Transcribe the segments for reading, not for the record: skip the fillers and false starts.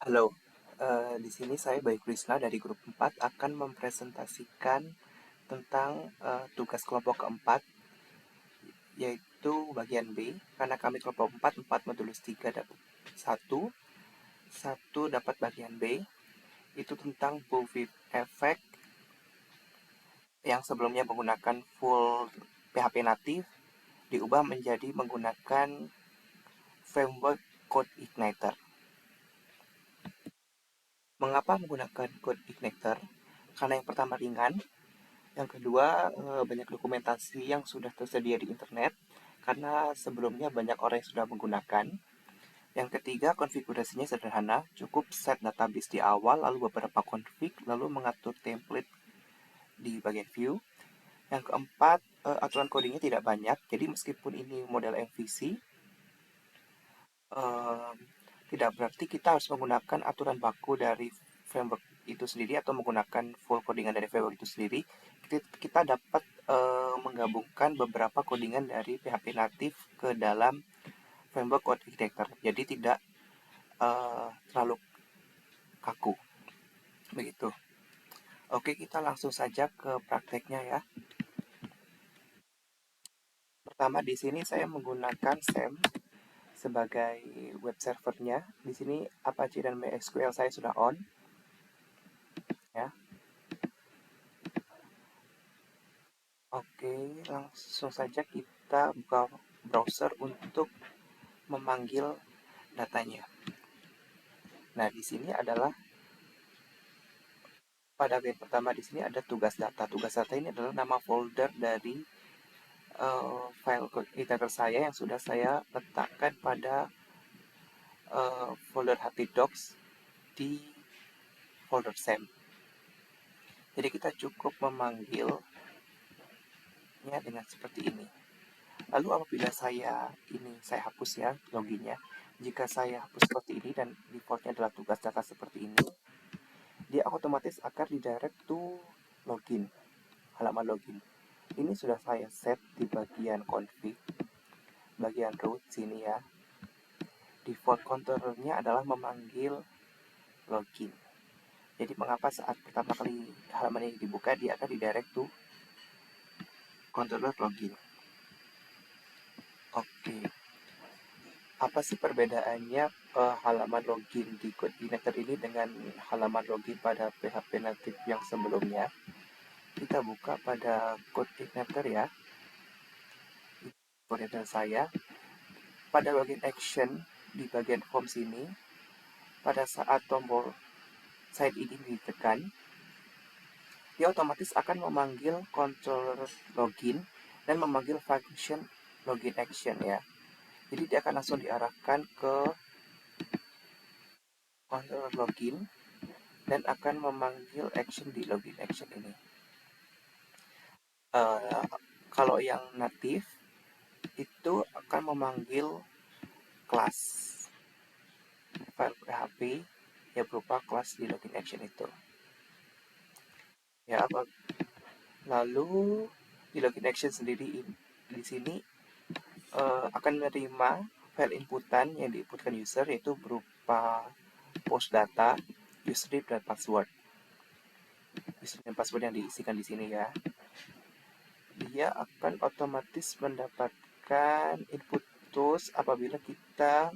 Halo, di sini saya Bayu Krisna dari grup 4 akan mempresentasikan tentang tugas kelompok keempat, yaitu bagian B. Karena kami kelompok 4, 4 modulus 3 dapat 1 dapat bagian B. Itu tentang Bullwhip Effect yang sebelumnya menggunakan full PHP native, diubah menjadi menggunakan framework Code Igniter. Mengapa menggunakan Code Igniter? Karena yang pertama ringan, yang kedua, banyak dokumentasi yang sudah tersedia di internet karena sebelumnya banyak orang yang sudah menggunakan. Yang ketiga, konfigurasinya sederhana, cukup set database di awal, lalu beberapa config, lalu mengatur template di bagian view. Yang keempat, aturan codingnya tidak banyak, jadi meskipun ini model MVC, eh, tidak berarti kita harus menggunakan aturan baku dari framework itu sendiri atau menggunakan full codingan dari framework itu sendiri. Kita dapat menggabungkan beberapa codingan dari PHP natif ke dalam framework code detector. Jadi tidak terlalu kaku. Begitu. Oke, kita langsung saja ke prakteknya ya. Pertama di sini saya menggunakan SAM sebagai web servernya. Di sini Apache dan MySQL saya sudah on ya. Oke, langsung saja kita buka browser untuk memanggil datanya. Nah, di sini adalah pada bagian pertama di sini ada tugas data. Tugas data ini adalah nama folder dari file editor saya yang sudah saya letakkan pada folder htdocs di folder SAM. Jadi kita cukup memanggilnya dengan seperti ini. Lalu apabila saya hapus ya loginnya, jika saya hapus seperti ini dan defaultnya adalah tugas data seperti ini, dia otomatis akan redirect to login, halaman login. Ini sudah saya set di bagian config, bagian root sini ya. Default controllernya adalah memanggil login. Jadi mengapa saat pertama kali halaman ini dibuka, dia akan redirect to controller login. Oke, apa sih perbedaannya halaman login di coordinator ini dengan halaman login pada PHP native yang sebelumnya? Kita buka pada coordinator ya, coordinator saya. Pada bagian action di bagian home sini, pada saat tombol sign in ditekan, dia otomatis akan memanggil controller login dan memanggil function login action ya. Jadi dia akan langsung diarahkan ke controller login dan akan memanggil action di login action ini. Kalau yang native itu akan memanggil kelas file PHP yang berupa kelas di login action itu. Ya, lalu di login action sendiri di sini akan menerima file inputan yang diinputkan user, yaitu berupa post data, username dan password. Username dan password yang diisikan di sini ya. Dia akan otomatis mendapatkan input tools apabila kita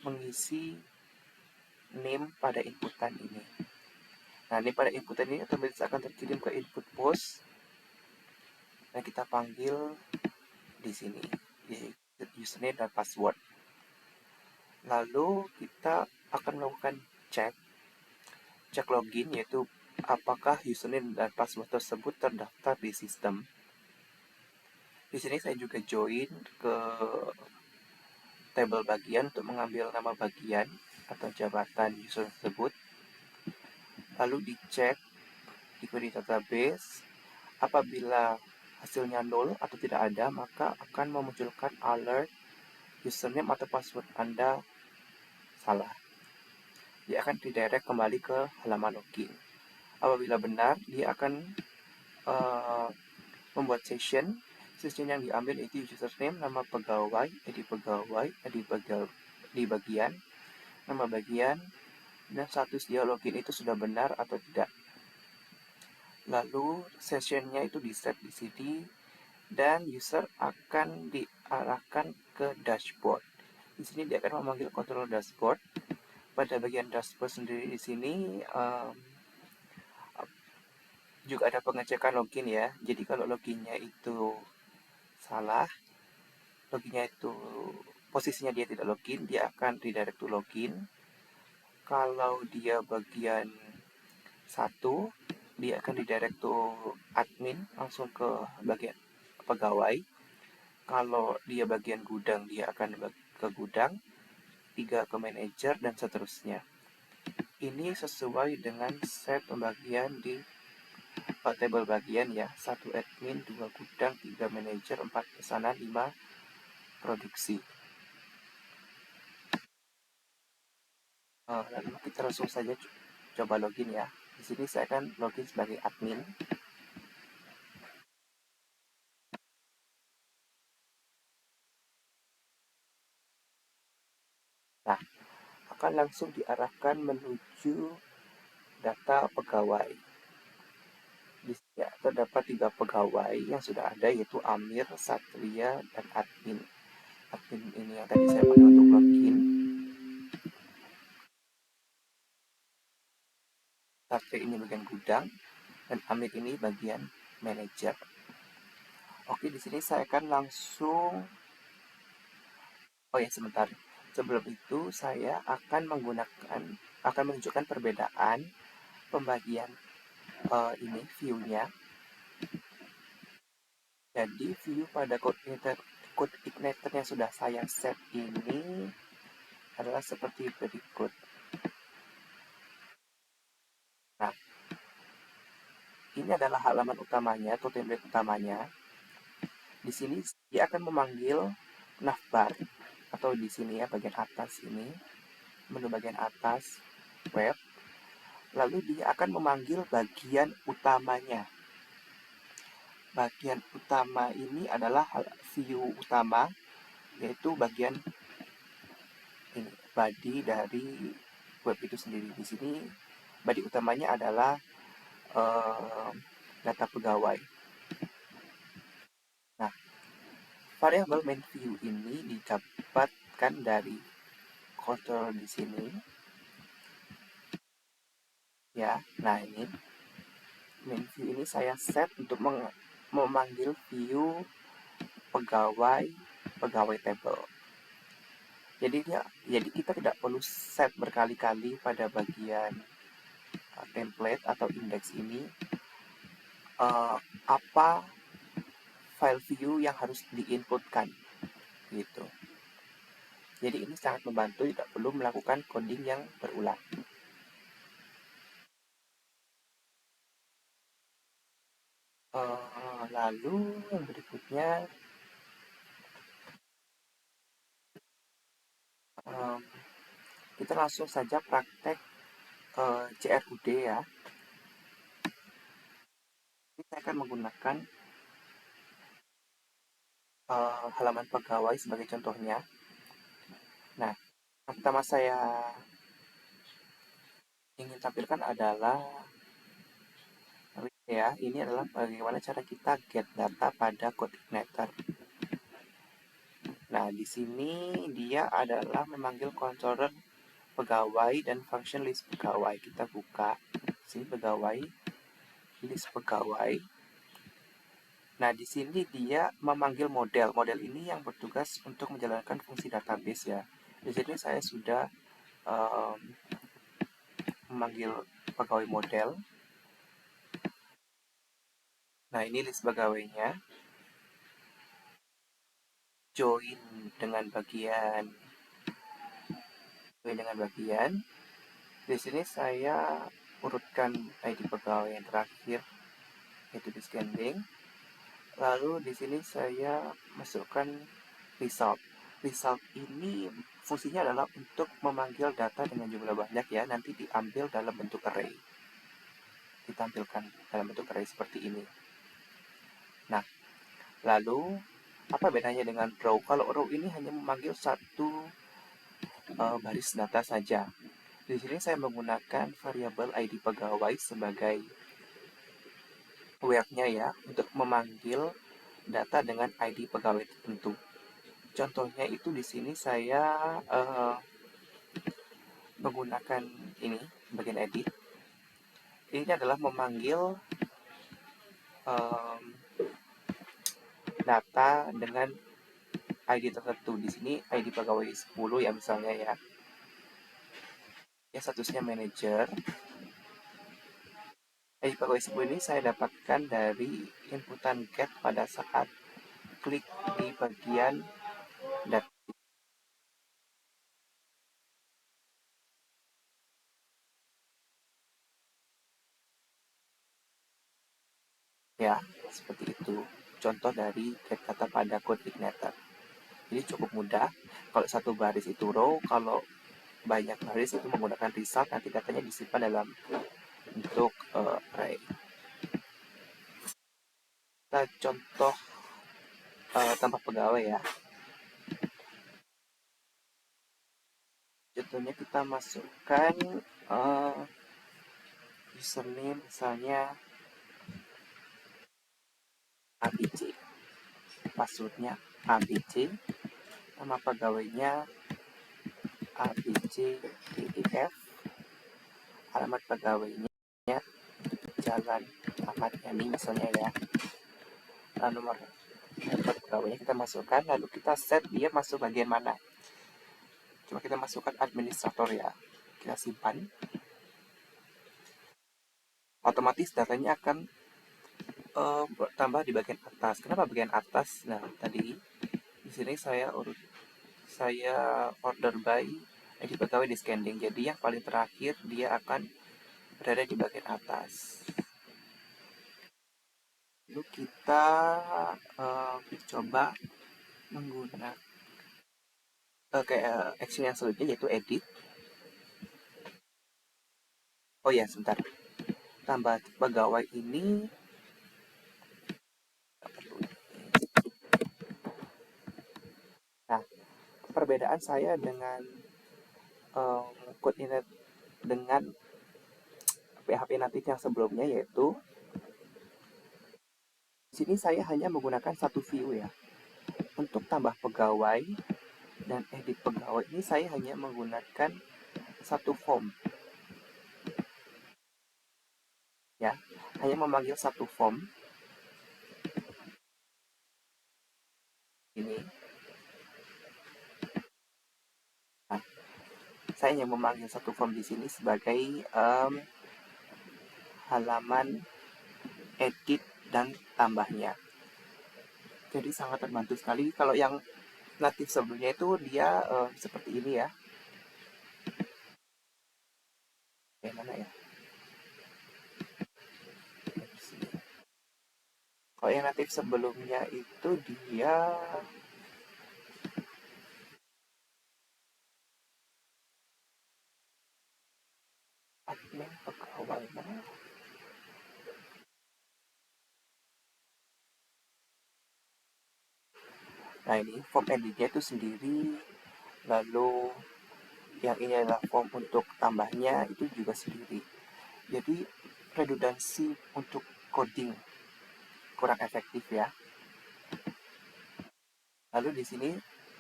mengisi name pada inputan ini. Nah, name pada inputan ini otomatis akan terkirim ke input post dan kita panggil di sini, yaitu username dan password. Lalu kita akan melakukan cek login, yaitu apakah username dan password tersebut terdaftar di sistem. Di sini saya juga join ke tabel bagian untuk mengambil nama bagian atau jabatan user tersebut. Lalu dicek di query database. Apabila hasilnya nol atau tidak ada, maka akan memunculkan alert username atau password Anda salah. Dia akan redirect kembali ke halaman login. Apabila benar, dia akan membuat session yang diambil itu username, nama pegawai, ID pegawai, di bagian, nama bagian, dan status dia login itu sudah benar atau tidak. Lalu sessionnya itu di set di sini dan user akan diarahkan ke dashboard. Di sini dia akan memanggil control dashboard. Pada bagian dashboard sendiri di sini juga ada pengecekan login ya. Jadi kalau loginnya itu salah, loginnya itu posisinya dia tidak login, dia akan redirect to login. Kalau dia bagian satu, dia akan redirect to admin, langsung ke bagian pegawai. Kalau dia bagian gudang, dia akan ke gudang, 3 ke manajer, dan seterusnya. Ini sesuai dengan set pembagian di table bagian ya. 1 admin, 2 gudang, 3 manajer, 4 pesanan, 5 produksi. Lalu kita langsung saja coba login ya. Di sini saya akan login sebagai admin. Nah, akan langsung diarahkan menuju data pegawai. Di sini terdapat 3 pegawai yang sudah ada, yaitu Amir, Satria, dan admin. Admin ini yang tadi saya pakai untuk login. Satria ini bagian gudang, dan Amir ini bagian manajer. Oke, di sini saya akan langsung. Oh ya, sebentar. Sebelum itu saya akan menunjukkan perbedaan pembagian ini view-nya. Jadi view pada code igniter yang sudah saya set ini adalah seperti berikut. Nah, ini adalah halaman utamanya atau template utamanya. Di sini dia akan memanggil navbar atau di sini ya bagian atas ini, menu bagian atas web. Lalu dia akan memanggil bagian utamanya. Bagian utama ini adalah view utama, yaitu bagian ini body dari web itu sendiri. Di sini body utamanya adalah data pegawai. Nah, variabel main view ini didapatkan dari control di sini. Ya, nah ini main view ini saya set untuk memanggil view pegawai table. Jadi kita tidak perlu set berkali-kali pada bagian template atau index ini apa file view yang harus diinputkan gitu. Jadi ini sangat membantu, tidak perlu melakukan coding yang berulang. Lalu yang berikutnya kita langsung saja praktek CRUD ya. Ini saya akan menggunakan halaman pegawai sebagai contohnya. Nah, yang pertama saya ingin tampilkan adalah ya, ini adalah bagaimana cara kita get data pada code igniter. Nah, di sini dia adalah memanggil controller pegawai dan function list pegawai. Kita buka sini pegawai, list pegawai. Nah, di sini dia memanggil model. Model ini yang bertugas untuk menjalankan fungsi database ya. Di sini saya sudah memanggil pegawai model. Nah, ini list pegawainya. Join dengan bagian. Di sini saya urutkan ID pegawai yang terakhir, yaitu descending. Lalu di sini saya masukkan result. Result ini fungsinya adalah untuk memanggil data dengan jumlah banyak ya, nanti diambil dalam bentuk array. Ditampilkan dalam bentuk array seperti ini. Nah, lalu apa bedanya dengan row? Kalau row ini hanya memanggil satu baris data saja. Di sini saya menggunakan variabel ID pegawai sebagai where-nya ya, untuk memanggil data dengan ID pegawai tertentu. Contohnya itu di sini saya menggunakan ini bagian edit. Ini adalah memanggil data dengan ID tertentu. Di sini ID pegawai 10 ya misalnya ya. Ya statusnya manajer. ID pegawai 10 ini saya dapatkan dari inputan get pada saat klik di bagian data. Ya, seperti itu. Contoh dari get data pada code igniter. Jadi cukup mudah. Kalau satu baris itu row, kalau banyak baris itu menggunakan result, nanti datanya disimpan dalam bentuk array. Kita contoh tambah pegawai ya. Contohnya kita masukkan username misalnya ABC, passwordnya ABC, nama pegawainya ABCDEF, alamat pegawainya Jalan Ahmad Yani misalnya ya. Nomor handphone pegawainya kita masukkan, lalu kita set dia masuk bagian mana. Coba kita masukkan administrator ya, kita simpan. Otomatis datanya akan bertambah di bagian atas. Kenapa bagian atas? Nah, tadi di sini saya order by ID pegawai descending. Jadi yang paling terakhir dia akan berada di bagian atas. Lalu kita coba menggunakan action yang selanjutnya yaitu edit. Oh ya, sebentar. Tambah pegawai ini nah, perbedaan saya dengan code init dengan PHP native yang sebelumnya yaitu di sini saya hanya menggunakan satu view ya. Untuk tambah pegawai dan edit pegawai ini saya hanya menggunakan satu form. Ya, hanya memanggil satu form. Ini. Nah, saya hanya memanggil satu form di sini sebagai halaman edit dan tambahnya. Jadi sangat terbantu sekali. Kalau yang native sebelumnya itu dia seperti ini ya. Mana ya? Kalau yang native sebelumnya itu dia admin pegawai mana? Nah ini form editnya itu sendiri. Lalu yang ini adalah form untuk tambahnya itu juga sendiri. Jadi redundansi untuk coding kurang efektif ya. Lalu di sini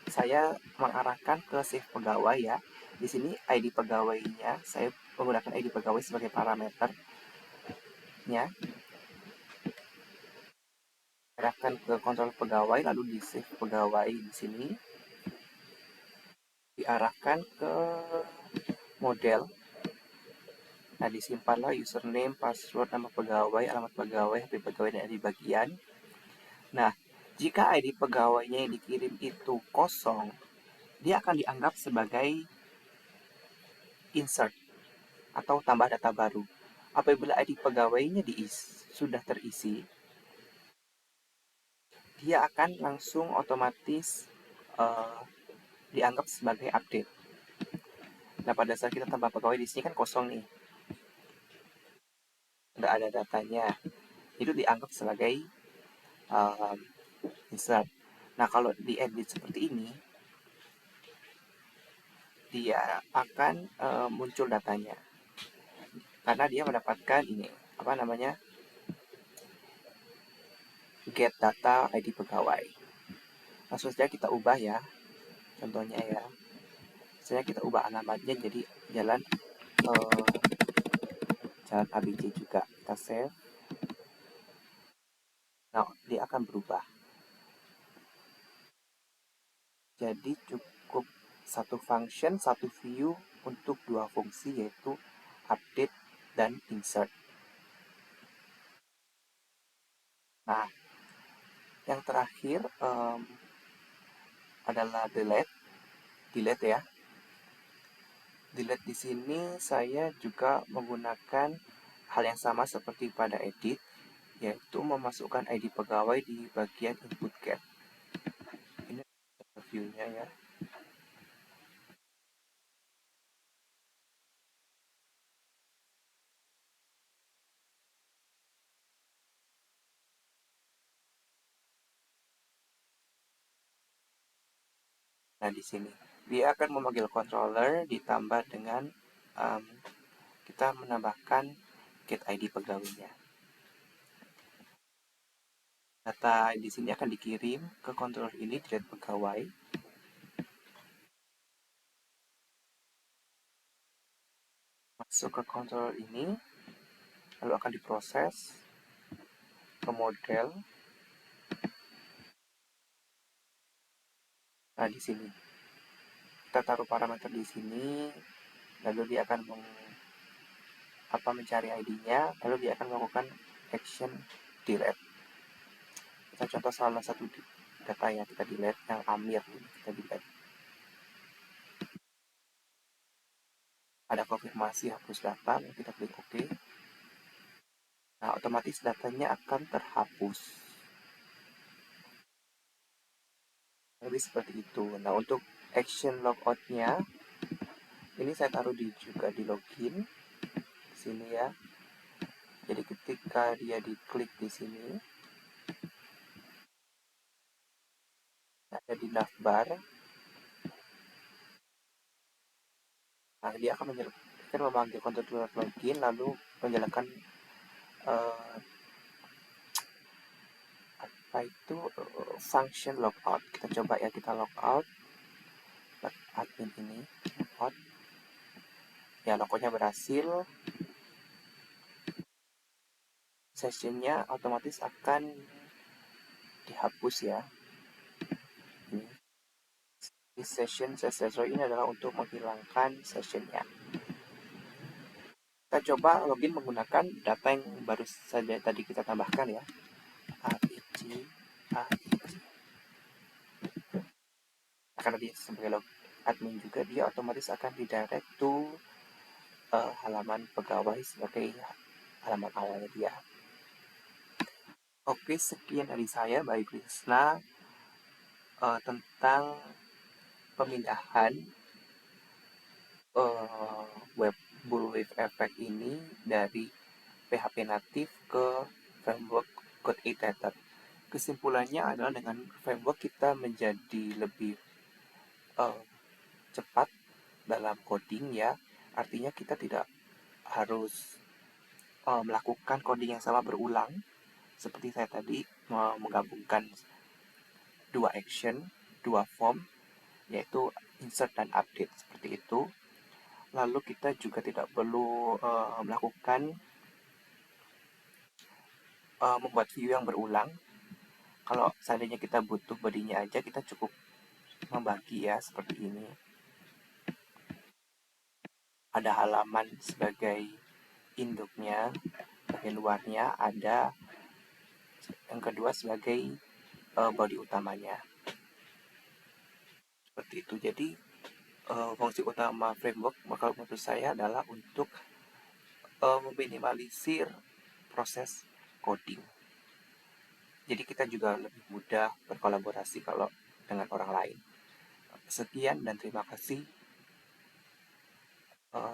saya mengarahkan ke save pegawai ya. Di sini ID pegawainya saya menggunakan ID pegawai sebagai parameternya. Arahkan ke kontrol pegawai lalu di save pegawai di sini. Diarahkan ke model. Nah, disimpanlah username, password, nama pegawai, alamat pegawai, HP pegawai, dan ID bagian. Nah, jika ID pegawainya yang dikirim itu kosong, dia akan dianggap sebagai insert atau tambah data baru. Apabila ID pegawainya sudah terisi, dia akan langsung otomatis dianggap sebagai update. Nah, pada saat kita tambah pegawai di sini kan kosong nih, nggak ada datanya, itu dianggap sebagai insert. Nah, kalau di edit seperti ini, dia akan muncul datanya karena dia mendapatkan ini apa namanya get data ID pegawai. Langsung saja kita ubah ya, contohnya ya. Misalnya kita ubah alamatnya jadi jalan jalan ABC juga, kita save. Nah, dia akan berubah. Jadi cukup satu function, satu view untuk dua fungsi yaitu update dan insert. Nah, yang terakhir adalah delete ya. Delete di sini saya juga menggunakan hal yang sama seperti pada edit, yaitu memasukkan ID pegawai di bagian input get. Ini view-nya ya. Nah, di sini dia akan memanggil controller ditambah dengan kita menambahkan get ID pegawainya. Data di sini akan dikirim ke controller ini delete pegawai. Masuk ke controller ini, lalu akan diproses ke model. Nah, di sini kita taruh parameter di sini, lalu dia akan mencari ID-nya, lalu dia akan melakukan action delete. Kita contoh salah satu data yang kita delete, yang Amir ini kita delete. Ada konfirmasi hapus data, lalu kita klik OK. Nah, otomatis datanya akan terhapus. Lebih seperti itu. Nah, untuk action logout-nya, ini saya taruh juga di login di sini ya. Jadi ketika dia diklik di sini, ada di navbar. Nah, dia akan memanggil controller login lalu menjalankan apa itu function logout. Kita coba ya, kita logout admin ini logout. Ya, logoutnya berhasil. Sessionnya otomatis akan dihapus ya. Ini session successor ini adalah untuk menghilangkan sessionnya. Kita coba login menggunakan data yang baru saja tadi kita tambahkan ya. ABC. Karena dia sebagai admin juga, dia otomatis akan didirect to halaman pegawai sebagai halaman awalnya dia. Oke, sekian dari saya, baik Krisna, tentang pemindahan web Bullwave Effect ini dari PHP natif ke framework code editor. Kesimpulannya adalah dengan framework kita menjadi lebih cepat dalam coding ya. Artinya kita tidak harus melakukan coding yang sama berulang. Seperti saya tadi menggabungkan dua action, dua form, yaitu insert dan update seperti itu. Lalu kita juga tidak perlu melakukan membuat view yang berulang. Kalau seandainya kita butuh bodinya aja, kita cukup membagi ya seperti ini. Ada halaman sebagai induknya, bagian luarnya, ada yang kedua sebagai body utamanya. Seperti itu. Jadi fungsi utama framework kalau menurut saya adalah untuk meminimalisir proses coding. Jadi kita juga lebih mudah berkolaborasi kalau dengan orang lain. Sekian dan terima kasih.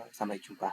Sampai jumpa.